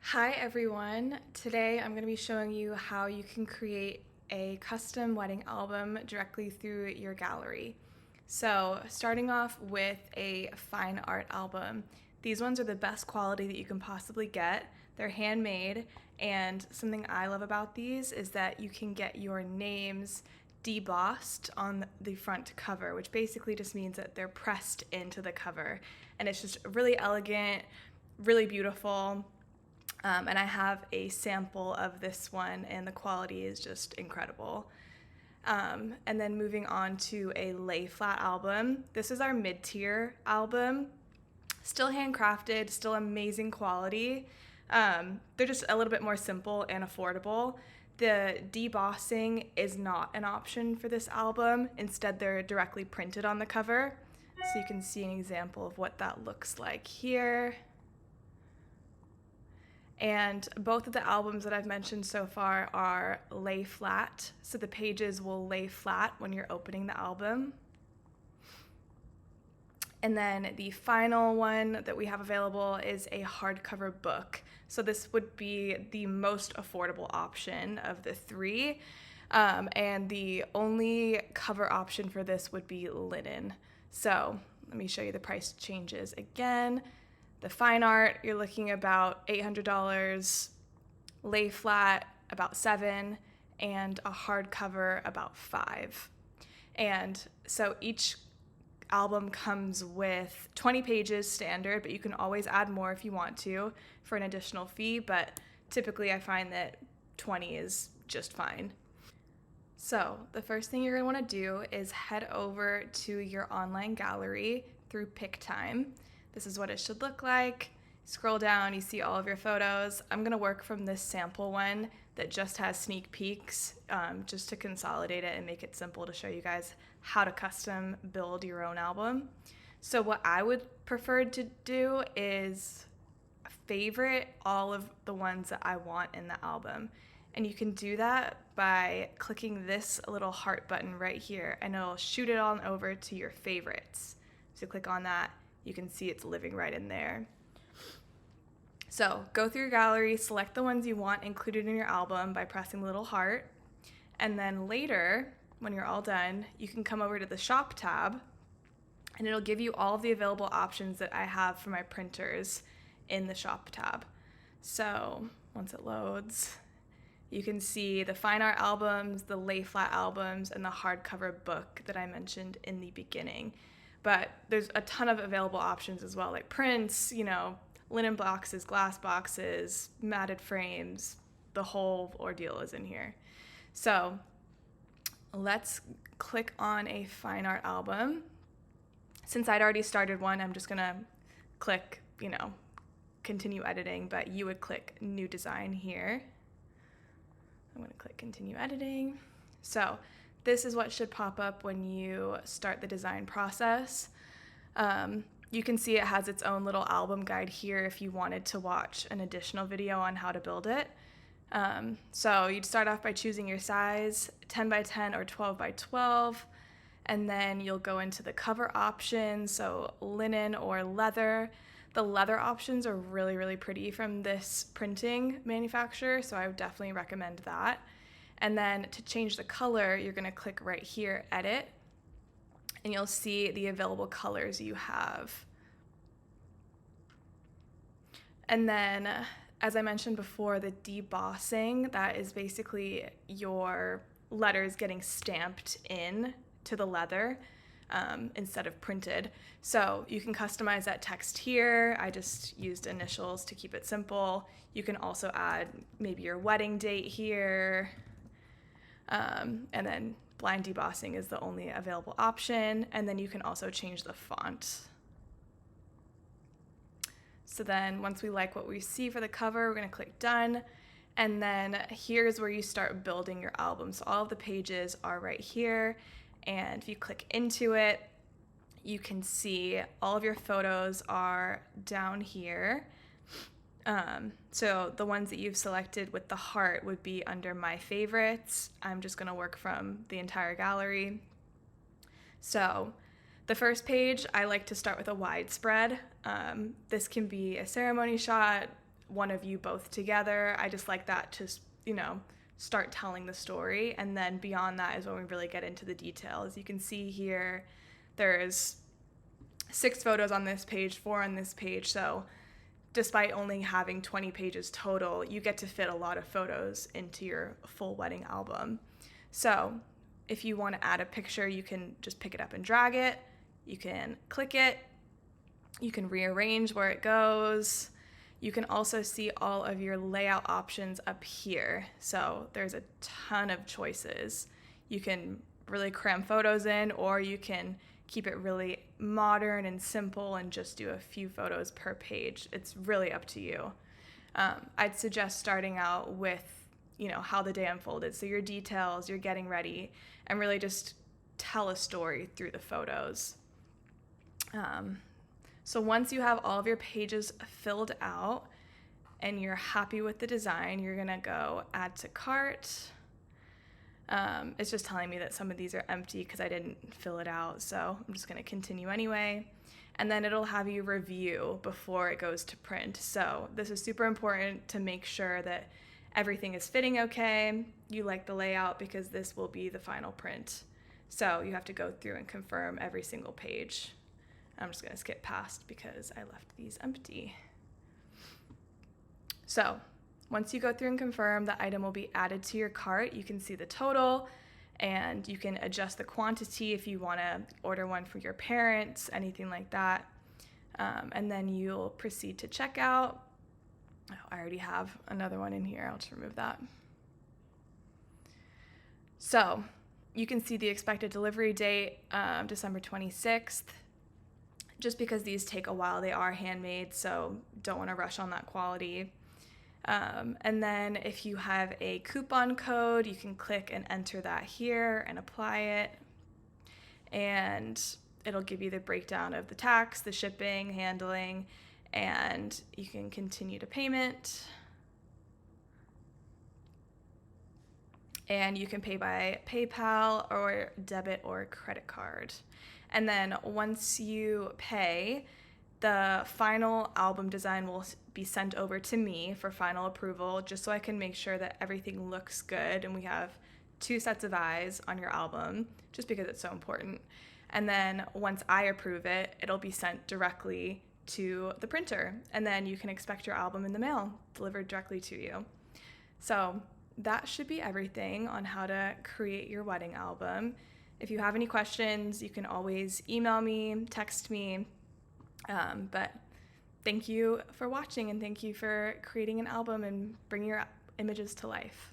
Hi everyone. Today I'm going to be showing you how you can create a custom wedding album directly through your gallery. So starting off with a fine art album. These ones are the best quality that you can possibly get. They're handmade, and something I love about these is that you can get your names debossed on the front cover, which basically just means that they're pressed into the cover, and it's just really elegant, really beautiful. And I have a sample of this one, and the quality is just incredible. And then moving on to a lay flat album. This is our mid-tier album. Still handcrafted, still amazing quality. They're just a little bit more simple and affordable. The debossing is not an option for this album. Instead, they're directly printed on the cover. So you can see an example of what that looks like here. And both of the albums that I've mentioned so far are lay flat, so the pages will lay flat when you're opening the album. And then the final one that we have available is a hardcover book. So this would be the most affordable option of the three. And the only cover option for this would be linen. So let me show you the price changes again. The fine art, you're looking about $800, lay flat about $7, and a hardcover about $5. And so each album comes with 20 pages standard, but you can always add more if you want to for an additional fee, but typically I find that 20 is just fine. So the first thing you're going to want to do is head over to your online gallery through Pic-Time. This is what it should look like. Scroll down, you see all of your photos. I'm gonna work from this sample one that just has sneak peeks, just to consolidate it and make it simple to show you guys how to custom build your own album. So what I would prefer to do is favorite all of the ones that I want in the album. And you can do that by clicking this little heart button right here, and it'll shoot it on over to your favorites. So click on that. You can see it's living right in there. So go through your gallery, select the ones you want included in your album by pressing the little heart, and then later, when you're all done, you can come over to the shop tab, and it'll give you all of the available options that I have for my printers in the shop tab. So once it loads, you can see the fine art albums, the lay flat albums, and the hardcover book that I mentioned in the beginning. But there's a ton of available options as well, like prints, linen boxes, glass boxes, matted frames. The whole ordeal is in here. So let's click on a fine art album. Since I'd already started one, I'm just gonna click, continue editing, but you would click new design here. I'm gonna click continue editing. So this is what should pop up when you start the design process. You can see it has its own little album guide here if you wanted to watch an additional video on how to build it. So you'd start off by choosing your size, 10 by 10 or 12 by 12, and then you'll go into the cover options, so linen or leather. The leather options are really, really pretty from this printing manufacturer, so I would definitely recommend that. And then to change the color, you're going to click right here, edit, and you'll see the available colors you have. And then, as I mentioned before, the debossing, that is basically your letters getting stamped in to the leather instead of printed. So you can customize that text here. I just used initials to keep it simple. You can also add maybe your wedding date here. And then blind debossing is the only available option. And then you can also change the font. So then once we like what we see for the cover, we're going to click done. And then here's where you start building your album. So all of the pages are right here. And if you click into it, you can see all of your photos are down here. So the ones that you've selected with the heart would be under my favorites. I'm just going to work from the entire gallery. So the first page, I like to start with a widespread. This can be a ceremony shot, one of you both together. I just like that to, start telling the story. And then beyond that is when we really get into the details. You can see here there's 6 photos on this page, 4 on this page. So despite only having 20 pages total, you get to fit a lot of photos into your full wedding album. So if you want to add a picture, you can just pick it up and drag it. You can click it. You can rearrange where it goes. You can also see all of your layout options up here. So there's a ton of choices. You can really cram photos in, or you can keep it really modern and simple and just do a few photos per page. It's really up to you. I'd suggest starting out with, how the day unfolded. So your details, you're getting ready, and really just tell a story through the photos. So once you have all of your pages filled out and you're happy with the design, you're gonna go add to cart. It's just telling me that some of these are empty because I didn't fill it out, so I'm just gonna continue anyway. And then it'll have you review before it goes to print. So this is super important to make sure that everything is fitting okay, you like the layout, because this will be the final print. So you have to go through and confirm every single page. I'm just gonna skip past because I left these empty. So once you go through and confirm, the item will be added to your cart. You can see the total, and you can adjust the quantity if you wanna order one for your parents, anything like that. And then you'll proceed to checkout. Oh, I already have another one in here. I'll just remove that. So you can see the expected delivery date, December 26th. Just because these take a while, they are handmade, so don't want to rush on that quality. And then if you have a coupon code, you can click and enter that here and apply it. And it'll give you the breakdown of the tax, the shipping, handling, and you can continue to payment. And you can pay by PayPal or debit or credit card. And then once you pay, the final album design will be sent over to me for final approval, just so I can make sure that everything looks good and we have 2 sets of eyes on your album, just because it's so important. And then once I approve it, it'll be sent directly to the printer, and then you can expect your album in the mail, delivered directly to you. So that should be everything on how to create your wedding album. If you have any questions, you can always email me, text me. But thank you for watching, and thank you for creating an album and bringing your images to life.